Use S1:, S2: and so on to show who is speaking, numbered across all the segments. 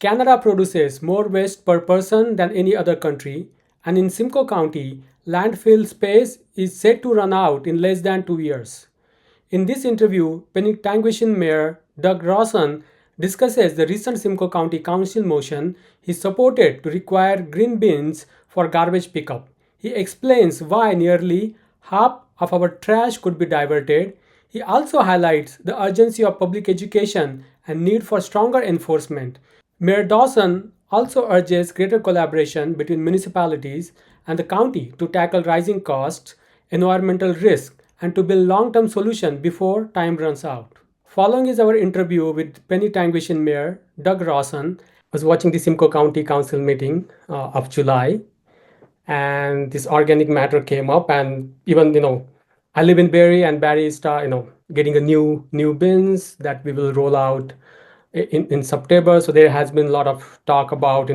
S1: Canada produces more waste per person than any other country, and in Simcoe County, landfill space is set to run out in less than 2 years. In this interview, Penetanguishene Mayor Doug Rawson discusses the recent Simcoe County Council motion he supported to require green bins for garbage pickup. He explains why nearly half of our trash could be diverted. He also highlights the urgency of public education and need for stronger enforcement. Mayor Dawson also urges greater collaboration between municipalities and the county to tackle rising costs, environmental risk, and to build long-term solutions before time runs out. Following is our interview with Penetanguishene Mayor Doug Rawson. I was watching the Simcoe County Council meeting of July, and this organic matter came up, and even I live in Barrie, and Barrie is getting a new bins that we will roll out in September. So there has been a lot of talk about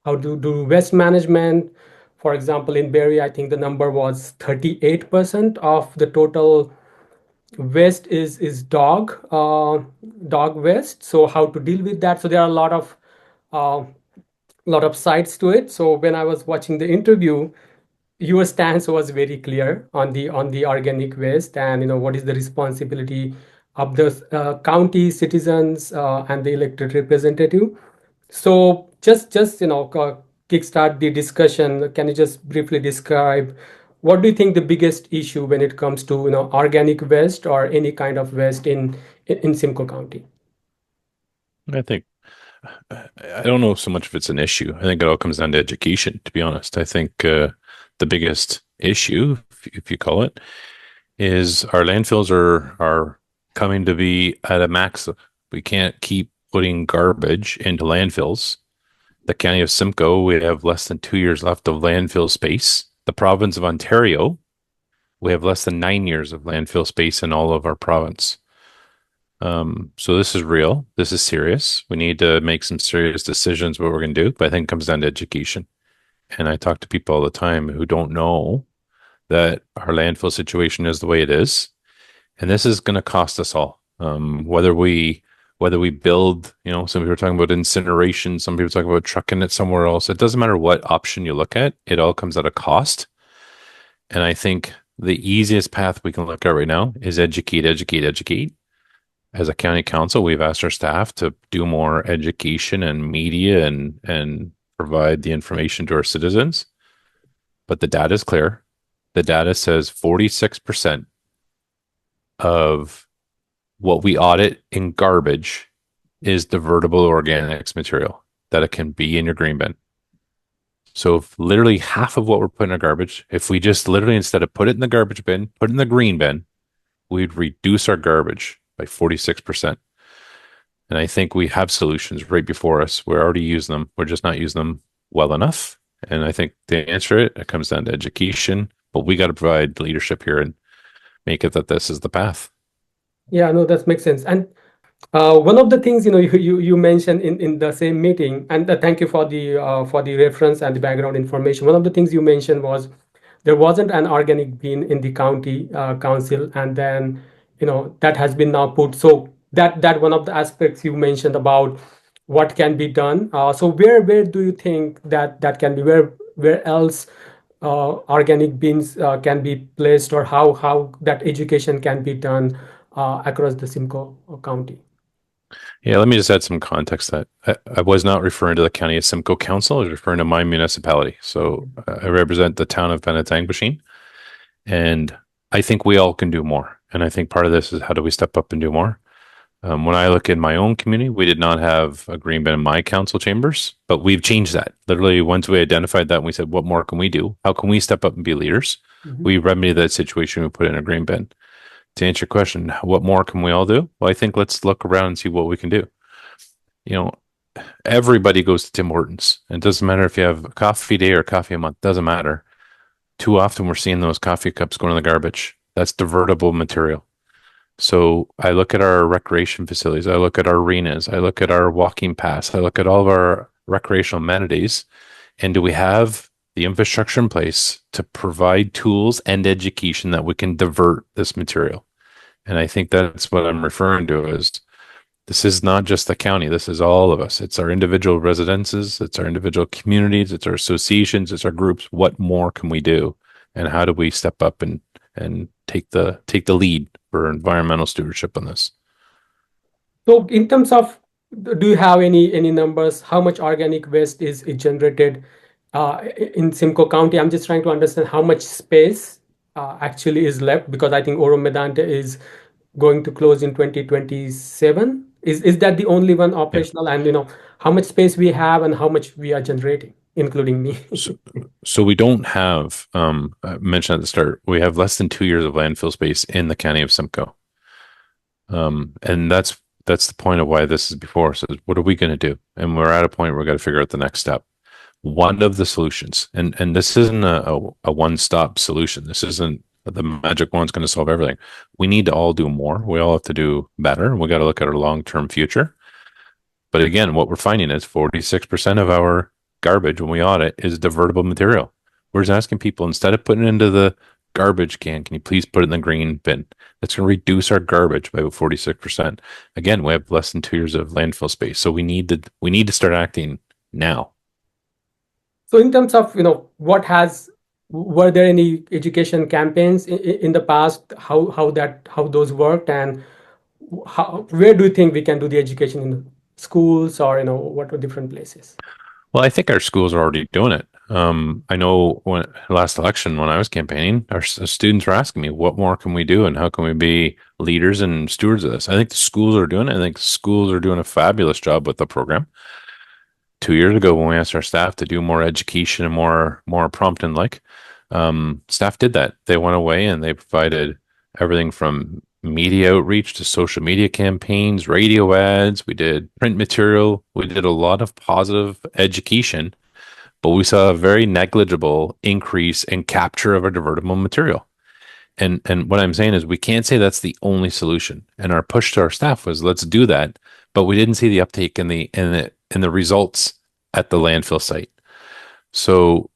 S1: how to do waste management. For example, in Barrie, I think the number was 38% of the total waste is dog waste. So how to deal with that? So there are uh, lot of sides to it. So when I was watching the interview, your stance was very clear on the organic waste, and what is the responsibility of the county citizens and the elected representative. So just kickstart the discussion. Can you just briefly describe what do you think the biggest issue when it comes to organic waste or any kind of waste in Simcoe County?
S2: I think I don't know so much if it's an issue. I think it all comes down to education, to be honest. I think the biggest issue, if you call it, is our landfills are coming to be at a max. We can't keep putting garbage into landfills. The county of Simcoe, we have less than 2 years left of landfill space. The province of Ontario, we have less than 9 years of landfill space in all of our province. So this is real. This is serious. We need to make some serious decisions what we're going to do. But I think it comes down to education. And I talk to people all the time who don't know that our landfill situation is the way it is, and this is going to cost us all. Whether we build, some people are talking about incineration, some people are talking about trucking it somewhere else. It doesn't matter what option you look at; it all comes at a cost. And I think the easiest path we can look at right now is educate, educate, educate. As a county council, we've asked our staff to do more education and media and provide the information to our citizens. But the data is clear. The data says 46% of what we audit in garbage is divertible organics material that it can be in your green bin. So if literally half of what we're putting in our garbage, if we just literally, instead of put it in the garbage bin, put it in the green bin, we'd reduce our garbage by 46%. And I think we have solutions right before us. We're already using them. We're just not using them well enough. And I think to answer it, it comes down to education, but we got to provide leadership here and make it that this is the path.
S1: Yeah, no, that makes sense. And one of the things you mentioned in the same meeting, and thank you for the reference and the background information. One of the things you mentioned was there wasn't an organic bin in the county council, and then that has been now put. So that one of the aspects you mentioned about what can be done. So where do you think that can be? Where else organic bins can be placed, or how that education can be done across the Simcoe County?
S2: Yeah, let me just add some context that I was not referring to the county of Simcoe Council. I was referring to my municipality. So I represent the town of Penetanguishene, and I think we all can do more. And I think part of this is how do we step up and do more? When I look in my own community, we did not have a green bin in my council chambers, but we've changed that. Literally, once we identified that, we said, what more can we do? How can we step up and be leaders? Mm-hmm. We remedy that situation. We put in a green bin. To answer your question, what more can we all do? Well, I think let's look around and see what we can do. Everybody goes to Tim Hortons. It doesn't matter if you have a coffee day or coffee a month. Doesn't matter. Too often we're seeing those coffee cups going in the garbage. That's divertible material. So I look at our recreation facilities, I look at our arenas, I look at our walking paths, I look at all of our recreational amenities, and do we have the infrastructure in place to provide tools and education that we can divert this material? And I think that's what I'm referring to is This is not just the county. This is all of us. It's our individual residences. It's our individual communities. It's our associations. It's our groups. What more can we do? And how do we step up and take the lead for environmental stewardship on this?
S1: So in terms of, do you have any numbers? How much organic waste is generated in Simcoe County? I'm just trying to understand how much space actually is left, because I think Oro Medante is going to close in 2027. Is that the only one
S2: Yeah.
S1: operational? And how much space we have and how much we are generating, including me.
S2: So, so we don't have, I mentioned at the start, we have less than 2 years of landfill space in the county of Simcoe. And that's the point of why this is before us. Is what are we going to do? And we're at a point where we've got to figure out the next step. One of the solutions, and this isn't a one-stop solution. This isn't the magic wand's going to solve everything. We need to all do more. We all have to do better. We got to look at our long-term future. But again, what we're finding is 46% of our garbage when we audit is divertible material. We're just asking people, instead of putting it into the garbage can you please put it in the green bin? That's going to reduce our garbage by about 46%. Again, we have less than 2 years of landfill space. So we need to start acting now.
S1: So in terms of, were there any education campaigns in the past? How those worked, and where do you think we can do the education in schools, or what are different places?
S2: Well, I think our schools are already doing it. I know when last election, when I was campaigning, our students were asking me, what more can we do and how can we be leaders and stewards of this? I think the schools are doing it. I think schools are doing a fabulous job with the program. 2 years ago, when we asked our staff to do more education and more prompt and staff did that. They went away and they provided everything from media outreach to social media campaigns, radio ads. We did print material. We did a lot of positive education, but we saw a very negligible increase in capture of our divertible material. And what I'm saying is we can't say that's the only solution. And our push to our staff was, let's do that. But we didn't see the uptake in the results at the landfill site. So,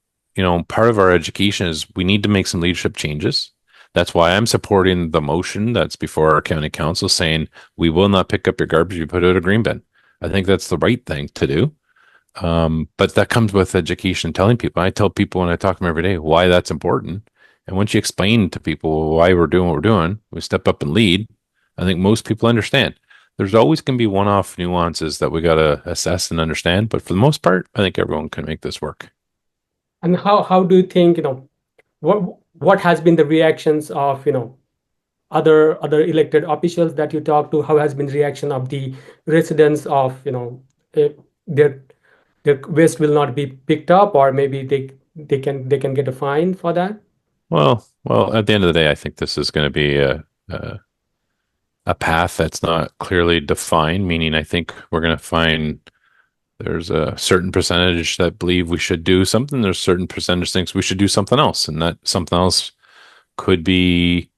S2: part of our education is we need to make some leadership changes. That's why I'm supporting the motion that's before our county council saying we will not pick up your garbage if you put it in a green bin. I think that's the right thing to do. But that comes with education, telling people. I tell people when I talk to them every day why that's important. And once you explain to people why we're doing what we're doing, we step up and lead. I think most people understand. There's always going to be one-off nuances that we got to assess and understand. But for the most part, I think everyone can make this work.
S1: And how do you think, what has been the reactions of, other elected officials that you talk to? How has been the reaction of the residents of, their waste will not be picked up, or maybe they can get a fine for that?
S2: Well, at the end of the day, I think this is going to be a path that's not clearly defined, meaning I think we're going to find there's a certain percentage that believe we should do something. There's a certain percentage thinks we should do something else. And that something else could be,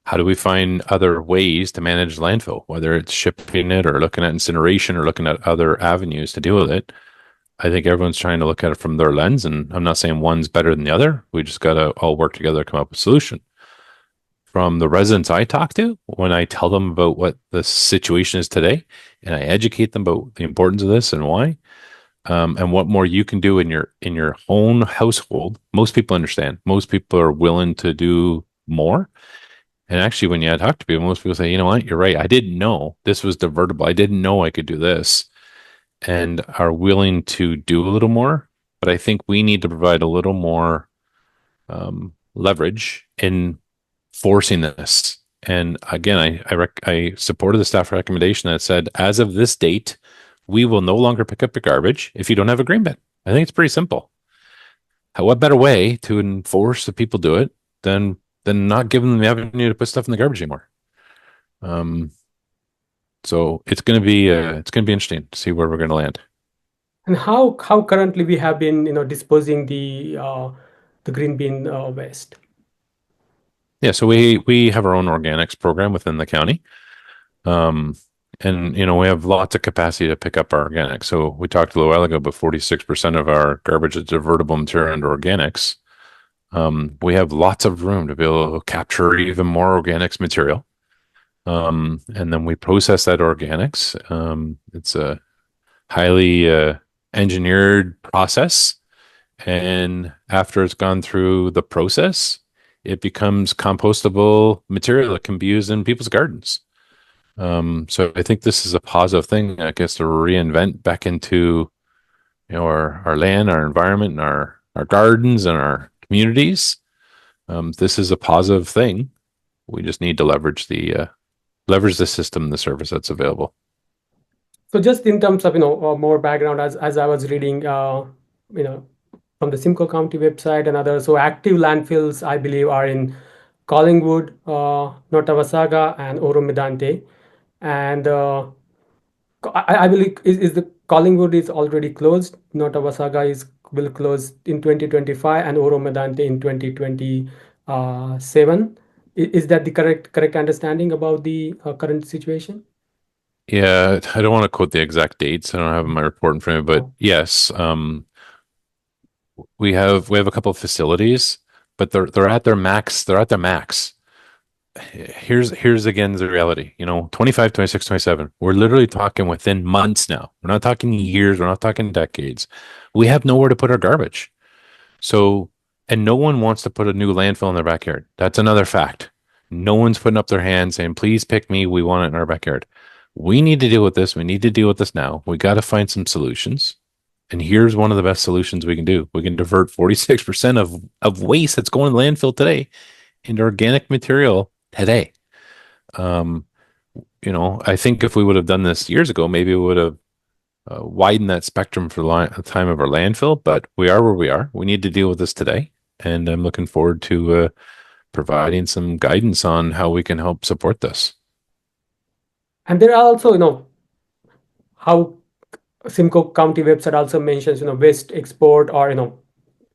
S2: how do we find other ways to manage landfill, whether it's shipping it or looking at incineration or looking at other avenues to deal with it. I think everyone's trying to look at it from their lens, and I'm not saying one's better than the other. We just got to all work together to come up with a solution. From the residents I talk to, when I tell them about what the situation is today, and I educate them about the importance of this and why, and what more you can do in your own household, most people understand. Most people are willing to do more. And actually, when you talk to people, most people say, you know what, you're right. I didn't know this was divertible. I didn't know I could do this, and are willing to do a little more. But I think we need to provide a little more leverage in forcing this. And again, I supported the staff recommendation that said, as of this date, we will no longer pick up your garbage if you don't have a green bin. I think it's pretty simple. What better way to enforce that people do it than not giving them the avenue to put stuff in the garbage anymore? So it's going to be interesting to see where we're going to land.
S1: And how currently we have been disposing the green bin waste?
S2: Yeah, so we have our own organics program within the county. And we have lots of capacity to pick up our organics. So we talked a little while ago about 46% of our garbage is divertible material and organics. We have lots of room to be able to capture even more organics material. And then we process that organics. It's a highly engineered process. And after it's gone through the process, it becomes compostable material that can be used in people's gardens. So I think this is a positive thing, I guess, to reinvent back into our land, our environment, and our gardens and our communities. This is a positive thing. We just need to leverage the system, the service that's available.
S1: So just in terms of more background, as I was reading, you know from the Simcoe County website and others, so active landfills I believe are in Collingwood, Nottawasaga, and Oromedante, and I believe is the Collingwood is already closed. Nottawasaga is will close in 2025, and Oromedante in 2027. Is that the correct understanding about the current situation?
S2: Yeah, I don't want to quote the exact dates. I don't have my report in front of me, but
S1: Oh.
S2: yes, we have a couple of facilities, but they're at their max. They're at their max. Here's again the reality. 25, 26, 27. We're literally talking within months now. We're not talking years. We're not talking decades. We have nowhere to put our garbage. So, and no one wants to put a new landfill in their backyard. That's another fact. No one's putting up their hand saying, please pick me. We want it in our backyard. We need to deal with this. We need to deal with this now. We got to find some solutions. And here's one of the best solutions we can do. We can divert 46% of waste that's going to landfill today into organic material today. Um, I think if we would have done this years ago, maybe we would have widened that spectrum for the time of our landfill, but we are where we are. We need to deal with this today. And I'm looking forward to providing some guidance on how we can help support this.
S1: And there are also, how Simcoe County website also mentions, waste export or,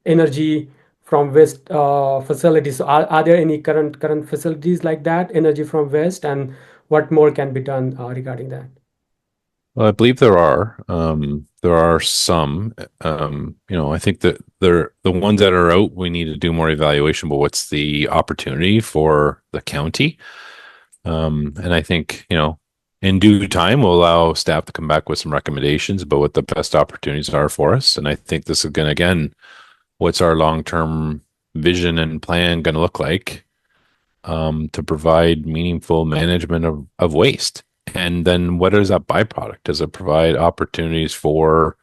S1: energy from waste facilities. So are there any current facilities like that, energy from waste, and what more can be done regarding that?
S2: Well, I believe there are. There are some. I think that the ones that are out, we need to do more evaluation. But what's the opportunity for the county? And I think in due time, we'll allow staff to come back with some recommendations about what the best opportunities are for us. And I think this is going to again, what's our long term vision and plan going to look like to provide meaningful management of waste? And then what is that byproduct? Does it provide opportunities for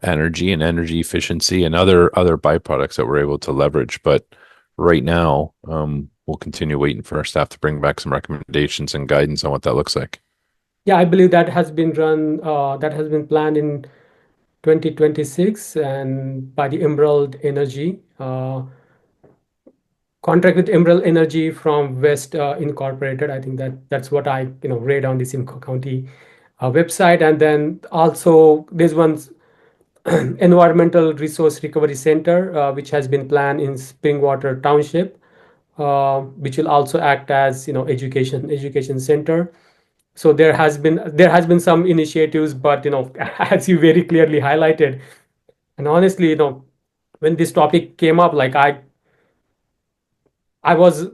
S2: energy and energy efficiency and other byproducts that we're able to leverage? But right now, we'll continue waiting for our staff to bring back some recommendations and guidance on what that looks like.
S1: Yeah, I believe that has been that has been planned in 2026 and by the Emerald Energy. Contract with Emerald Energy from West Incorporated. I think that's what I read on the Simcoe County website. And then also there's one environmental resource recovery center which has been planned in Springwater Township, which will also act as education center. So there has been some initiatives, but as you very clearly highlighted, and honestly, when this topic came up, like I was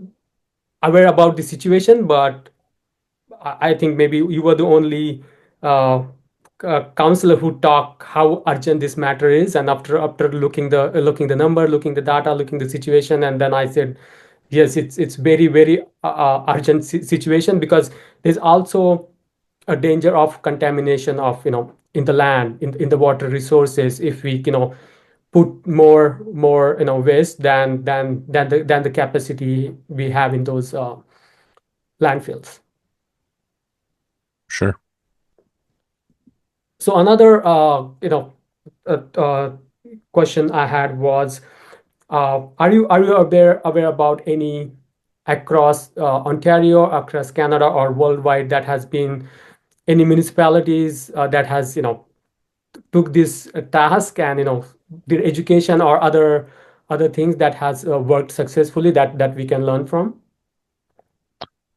S1: aware about the situation, but I think maybe you were the only uh, counselor who talk how urgent this matter is. And after looking the number, looking the data, looking the situation, and then I said, yes, it's very urgent situation, because there's also a danger of contamination of in the land, in the water resources, if we put more waste than the capacity we have in those landfills.
S2: Sure.
S1: So another question I had was, are you aware about any across Ontario, across Canada, or worldwide, that has been any municipalities that has took this task, and their education or other things that has worked successfully, that we can learn from?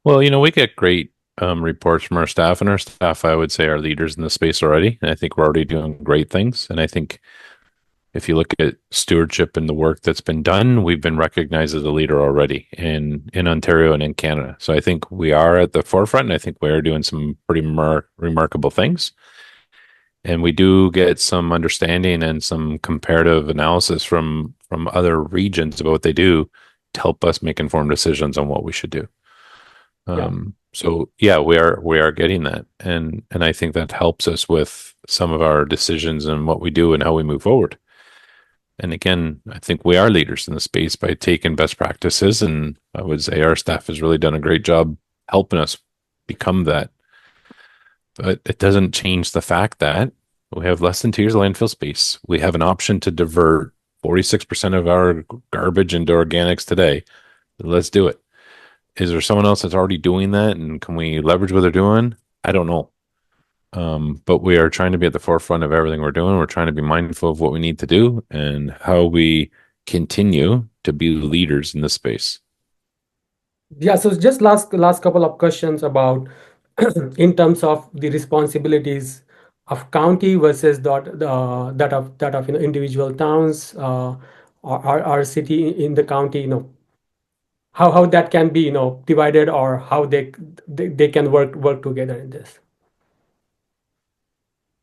S2: Well, we get great reports from our staff, and our staff, I would say, are leaders in the space already. And I think we're already doing great things. And I think if you look at stewardship and the work that's been done, we've been recognized as a leader already in Ontario and in Canada. So I think we are at the forefront, and I think we are doing some pretty remarkable things. And we do get some understanding and some comparative analysis from other regions about what they do to help us make informed decisions on what we should do.
S1: Yeah.
S2: So yeah, we are getting that, and I think that helps us with some of our decisions and what we do and how we move forward. And again, I think we are leaders in the space by taking best practices, and I would say our staff has really done a great job helping us become that. But it doesn't change the fact that we have less than 2 years of landfill space. We have an option to divert 46% of our garbage into organics today. Let's do it. Is there someone else that's already doing that? And can we leverage what they're doing? I don't know. But we are trying to be at the forefront of everything we're doing. We're trying to be mindful of what we need to do and how we continue to be leaders in this space.
S1: Yeah, so just last couple of questions about in terms of the responsibilities of county versus that of individual towns or city in the county, how that can be divided, or how they can work together in this.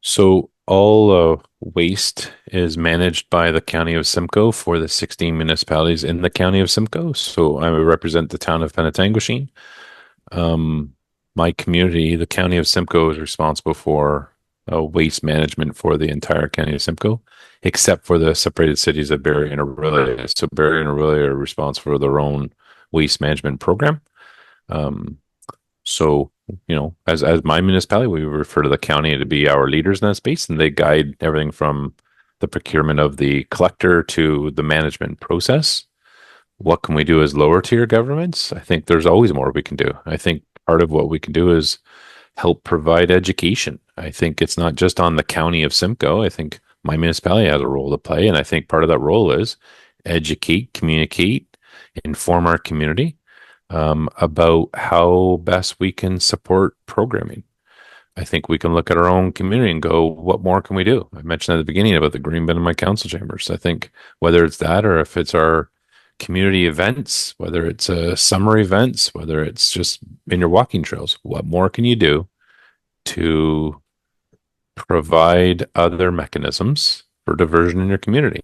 S2: So all waste is managed by the county of Simcoe for the 16 municipalities in the county of Simcoe. So I represent the town of Penetanguishene. My community, the county of Simcoe, is responsible for waste management for the entire county of Simcoe, except for the separated cities of Barrie and Orillia. So Barrie and Orillia are responsible for their own waste management program. So, as my municipality, we refer to the county to be our leaders in that space, and they guide everything from the procurement of the collector to the management process. What can we do as lower tier governments? I think there's always more we can do. I think part of what we can do is help provide education. I think it's not just on the county of Simcoe. I think my municipality has a role to play, and I think part of that role is educate, communicate, inform our community about how best we can support programming. I think we can look at our own community and go, what more can we do? I mentioned at the beginning about the green bin in my council chambers. I think whether it's that or if it's our community events, whether it's summer events, whether it's just in your walking trails, what more can you do to provide other mechanisms for diversion in your community?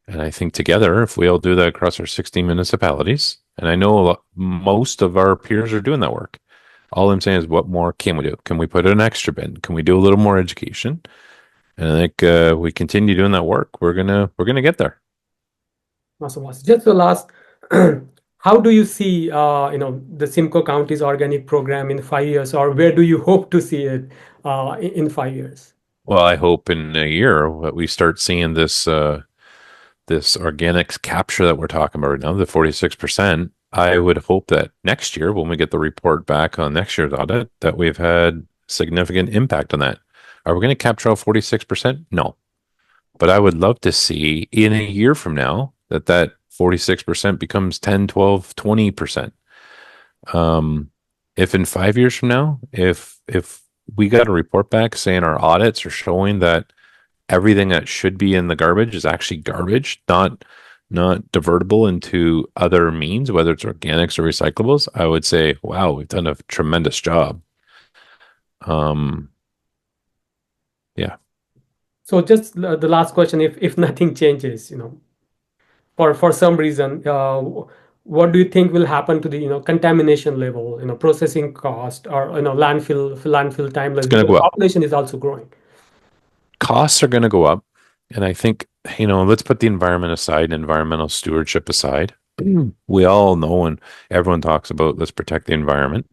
S2: And I think together, if we all do that across our 16 municipalities, and I know most of our peers are doing that work, all I'm saying is, what more can we do? Can we put an extra bin? Can we do a little more education? And I think we continue doing that work, we're gonna get there.
S1: Awesome. Just the last, how do you see the Simcoe County's organic program in 5 years, or where do you hope to see it in 5 years?
S2: Well, I hope in a year that we start seeing this organics capture that we're talking about right now, the 46%. I would hope that next year, when we get the report back on next year's audit, that we've had significant impact on that. Are we going to capture all 46%? No. But I would love to see in a year from now that 46% becomes 10, 12, 20%. If in 5 years from now, if we got a report back saying our audits are showing that everything that should be in the garbage is actually garbage, not divertible into other means, whether it's organics or recyclables, I would say, wow, we've done a tremendous job. Yeah.
S1: So just the last question, if nothing changes, for some reason, what do you think will happen to the contamination level, processing cost, or landfill
S2: It's
S1: timeless,
S2: going to
S1: because
S2: go up.
S1: population is also growing.
S2: Costs are going to go up. And I think, let's put the environment aside, environmental stewardship aside. We all know, and everyone talks about, let's protect the environment.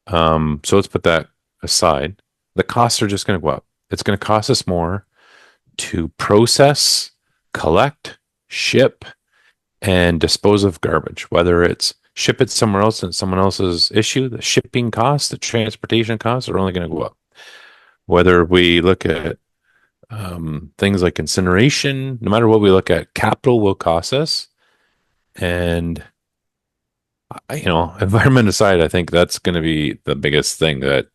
S2: So let's put that aside. The costs are just going to go up. It's going to cost us more to process, collect, ship, and dispose of garbage, whether it's ship it somewhere else and someone else's issue. The shipping costs, the transportation costs are only going to go up. Whether we look at things like incineration, no matter what we look at, capital will cost us. And, environment aside, I think that's going to be the biggest thing that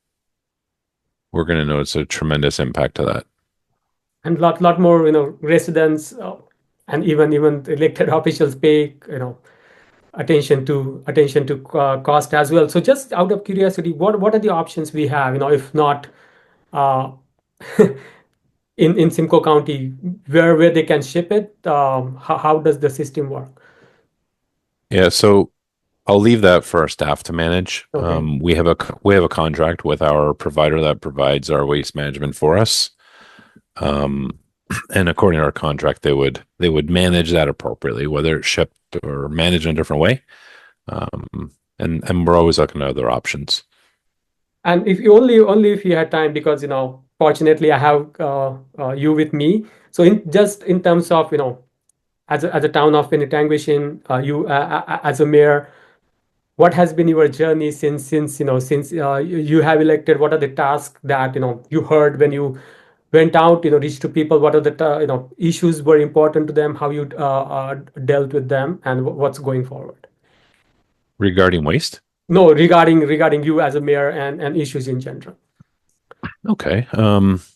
S2: we're going to notice a tremendous impact to that.
S1: and lot more residents and even elected officials pay attention to cost as well. So just out of curiosity, what are the options we have, if not uh, in Simcoe County, where they can ship it? How does the system work?
S2: Yeah, so I'll leave that for our staff to manage.
S1: Okay.
S2: We have a contract with our provider that provides our waste management for us. Um, and according to our contract, they would manage that appropriately, whether it's shipped or managed in a different way. And we're always looking at other options.
S1: And if you only if you had time, because fortunately I have you with me. So in terms of as a town of Penetanguishene, you as a mayor, what has been your journey since you have elected? What are the tasks that you heard when you went out, reached to people? What are the issues were important to them? How you dealt with them, and what's going forward?
S2: Regarding waste?
S1: No, regarding you as a mayor and issues in general.
S2: Okay.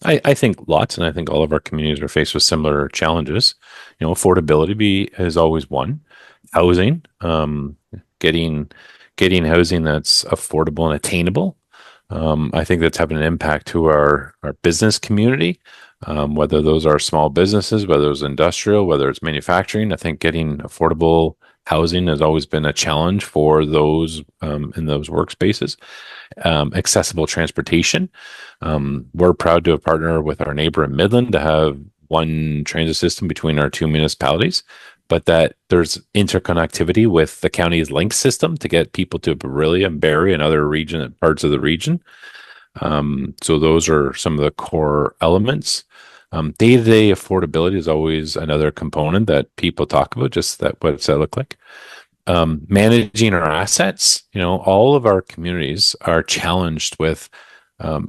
S2: I think lots, and I think all of our communities are faced with similar challenges. Is always one. Housing, getting getting housing that's affordable and attainable. I think that's having an impact to our business community, whether those are small businesses, whether it's industrial, whether it's manufacturing. I think getting affordable housing has always been a challenge for those in those workspaces. Accessible transportation. We're proud to have partnered with our neighbor in Midland to have one transit system between our two municipalities, but that there's interconnectivity with the county's link system to get people to Bareilles and Barrie and other parts of the region. So those are some of the core elements. Day-to-day affordability is always another component that people talk about, just that what's that look like. Managing our assets, all of our communities are challenged with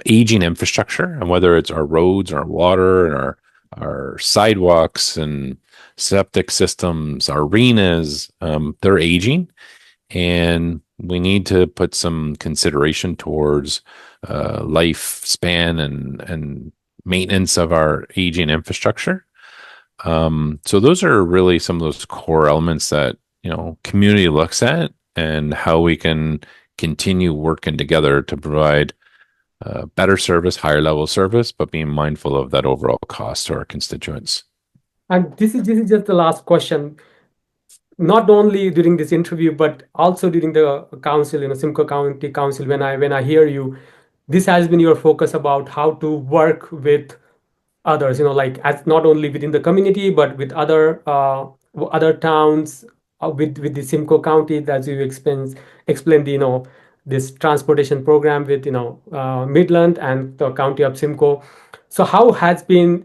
S2: aging infrastructure, and whether it's our roads, our water, and our sidewalks and septic systems, our arenas, they're aging, and we need to put some consideration towards lifespan and maintenance of our aging infrastructure. So those are really some of those core elements that community looks at, and how we can continue working together to provide better service, higher level service, but being mindful of that overall cost to our constituents.
S1: And this is just the last question. Not only during this interview, but also during the council, Simcoe County Council. When I hear you, this has been your focus about how to work with others, like as not only within the community but with other towns, with the Simcoe County, as you explained this transportation program with Midland and the county of Simcoe. So how has been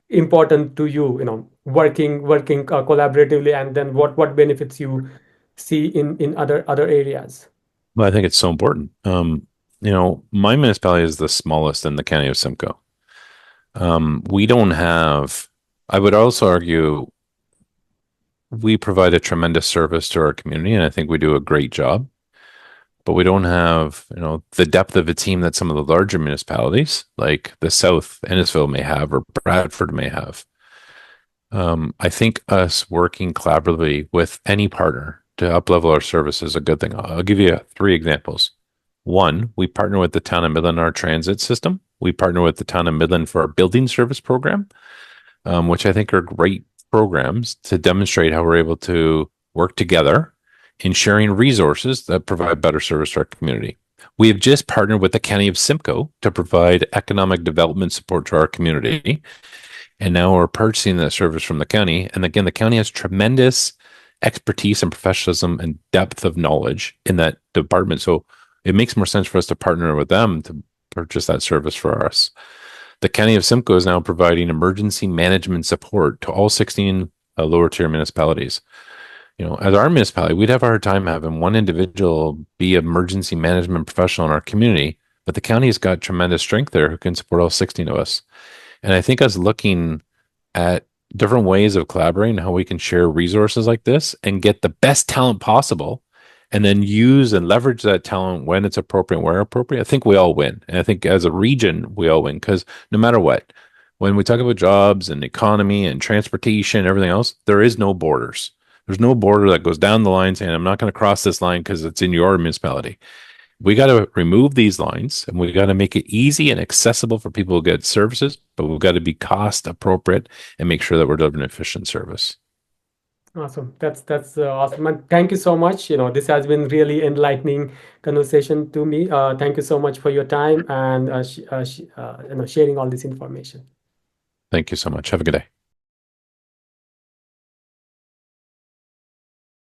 S1: important to you, working collaboratively, and then what benefits you see in other areas?
S2: Well, I think it's so important. My municipality is the smallest in the county of Simcoe. We don't have, I would also argue, we provide a tremendous service to our community, and I think we do a great job. But we don't have, the depth of a team that some of the larger municipalities, like the South, Innisfil may have, or Bradford may have. I think us working collaboratively with any partner to uplevel our service is a good thing. I'll give you 3 examples. One, we partner with the town of Midland on our transit system. We partner with the town of Midland for our building service program, which I think are great programs to demonstrate how we're able to work together in sharing resources that provide better service to our community. We have just partnered with the county of Simcoe to provide economic development support to our community. And now we're purchasing that service from the county. And again, the county has tremendous expertise and professionalism and depth of knowledge in that department. So it makes more sense for us to partner with them to purchase that service for us. The county of Simcoe is now providing emergency management support to all 16 lower tier municipalities. As our municipality, we'd have a hard time having one individual be an emergency management professional in our community, but the county has got tremendous strength there who can support all 16 of us. And I think us looking at different ways of collaborating, how we can share resources like this and get the best talent possible, and then use and leverage that talent when it's appropriate, where appropriate, I think we all win. And I think as a region, we all win, because no matter what, when we talk about jobs and economy and transportation and everything else, there is no borders. There's no border that goes down the line saying, I'm not going to cross this line because it's in your municipality. We got to remove these lines and we got to make it easy and accessible for people to get services, but we've got to be cost appropriate and make sure that we're delivering efficient service.
S1: Awesome. That's awesome. And thank you so much. This has been really enlightening conversation to me. Thank you so much for your time and sharing all this information.
S2: Thank you so much. Have a good day.